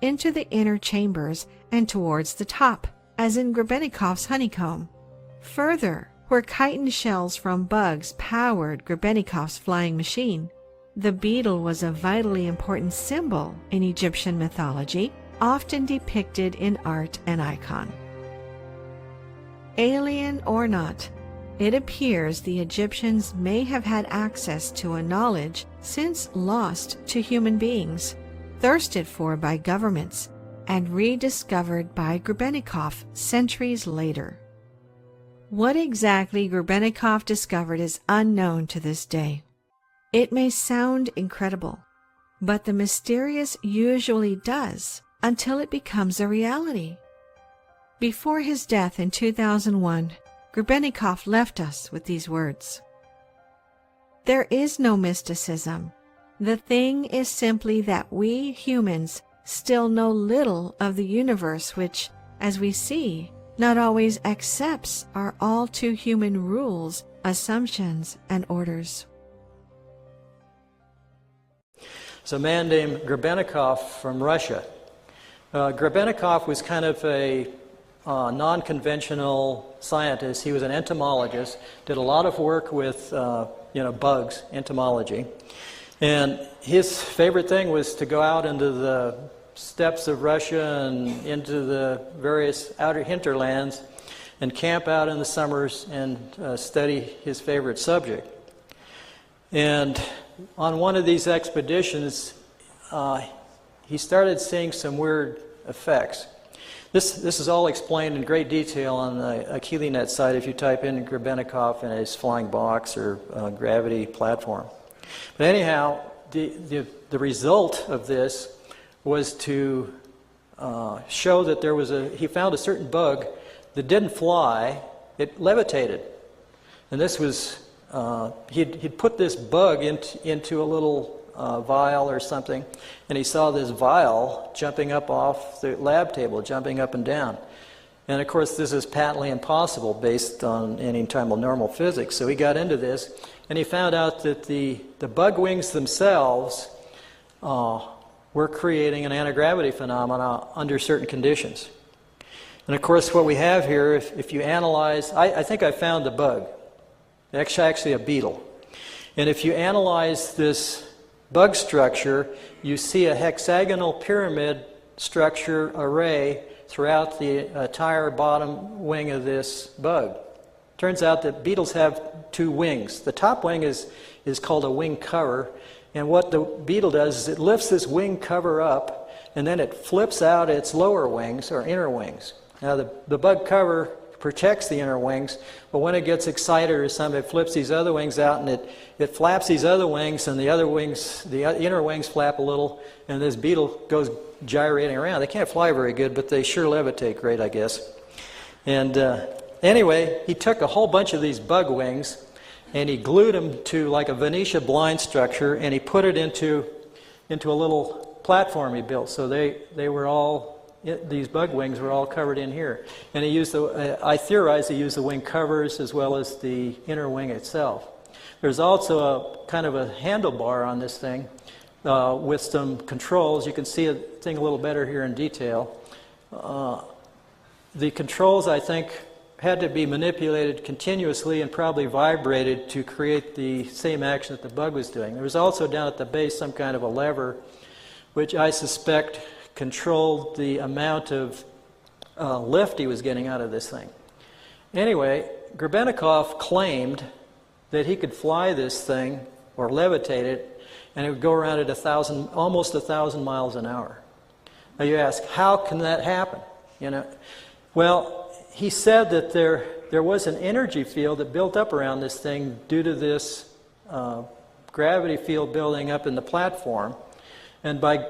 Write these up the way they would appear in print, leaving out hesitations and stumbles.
into the inner chambers and towards the top, as in Grebennikov's honeycomb. Further, where chitin shells from bugs powered Grebennikov's flying machine, the beetle was a vitally important symbol in Egyptian mythology, often depicted in art and icon. Alien or not, it appears the Egyptians may have had access to a knowledge since lost to human beings, thirsted for by governments, and rediscovered by Grebennikov centuries later. What exactly Grebennikov discovered is unknown to this day. It may sound incredible, but the mysterious usually does until it becomes a reality. Before his death in 2001, Grebennikov left us with these words: "There is no mysticism. The thing is simply that we humans still know little of the universe which, as we see, not always accepts our all too human rules, assumptions, and orders." It's a man named Grebennikov from Russia. Grebennikov was kind of a non-conventional scientist. He was an entomologist, did a lot of work with bugs, entomology. And his favorite thing was to go out into the steppes of Russia and into the various outer hinterlands and camp out in the summers and study his favorite subject. And on one of these expeditions, he started seeing some weird effects. This is all explained in great detail on the AchilleNet site if you type in Grebennikov and his flying box or gravity platform. But anyhow, the result of this was to show that he found a certain bug that didn't fly, it levitated. And this was, he'd put this bug into a little vial or something, and he saw this vial jumping up off the lab table, jumping up and down. And of course this is patently impossible based on any type of normal physics. So he got into this, and he found out that the bug wings themselves were creating an anti-gravity phenomena under certain conditions. And of course what we have here, if you analyze, I think I found the bug. It's actually a beetle. And if you analyze this bug structure, you see a hexagonal pyramid structure array throughout the entire bottom wing of this bug. Turns out that beetles have two wings. The top wing is called a wing cover, and what the beetle does is it lifts this wing cover up, and then it flips out its lower wings, or inner wings. Now the bug cover protects the inner wings, but when it gets excited or something, it flips these other wings out, and it flaps these other wings, and the inner wings flap a little, and this beetle goes gyrating around. They can't fly very good, but they sure levitate great, I guess. And anyway, he took a whole bunch of these bug wings, and he glued them to like a Venetia blind structure, and he put it into a little platform he built. So they were all, these bug wings were all covered in here. And he used I theorize he used the wing covers as well as the inner wing itself. There's also a kind of a handlebar on this thing with some controls. You can see the thing a little better here in detail. The controls, I think, had to be manipulated continuously and probably vibrated to create the same action that the bug was doing. There was also down at the base some kind of a lever, which I suspect controlled the amount of lift he was getting out of this thing. Anyway, Grebennikov claimed that he could fly this thing or levitate it, and it would go around at almost 1,000 miles an hour. Now you ask, how can that happen? Well, he said that there was an energy field that built up around this thing due to this gravity field building up in the platform, and by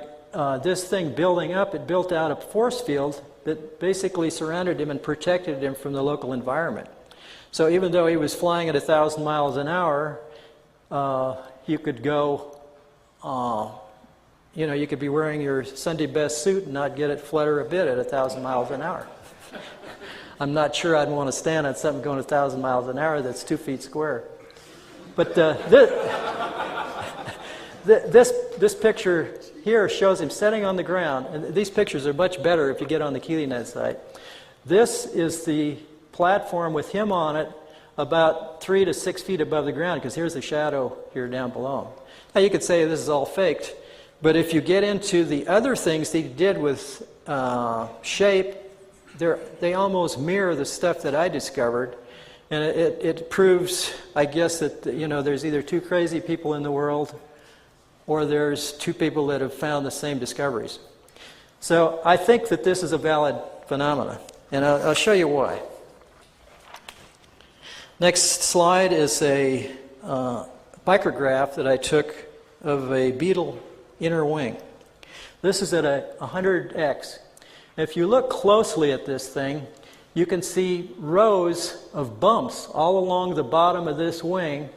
this thing building up, it built out a force field that basically surrounded him and protected him from the local environment. So even though he was flying at 1,000 miles an hour, you could go, you could be wearing your Sunday best suit and not get it flutter a bit at 1,000 miles an hour. I'm not sure I'd want to stand on something going 1,000 miles an hour that's 2 feet square. But this this picture here shows him sitting on the ground, and these pictures are much better if you get on the KeelyNet site. This is the platform with him on it about 3 to 6 feet above the ground, because here's the shadow here down below. Now you could say this is all faked, but if you get into the other things that he did with shape, they almost mirror the stuff that I discovered, and it proves, I guess, that there's either two crazy people in the world, or there's two people that have found the same discoveries. So I think that this is a valid phenomenon, and I'll show you why. Next slide is a micrograph that I took of a beetle inner wing. This is at 100x. If you look closely at this thing, you can see rows of bumps all along the bottom of this wing,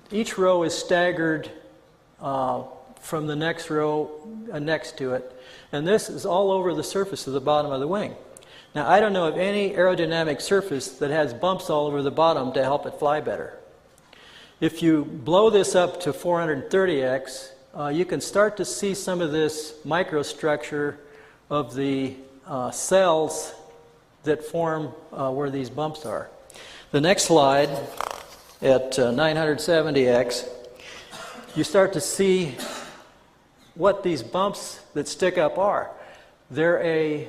each row is staggered from the next row next to it, and this is all over the surface of the bottom of the wing. Now, I don't know of any aerodynamic surface that has bumps all over the bottom to help it fly better. If you blow this up to 430x, you can start to see some of this microstructure of the cells that form where these bumps are. The next slide, at 970x, you start to see what these bumps that stick up are. They're a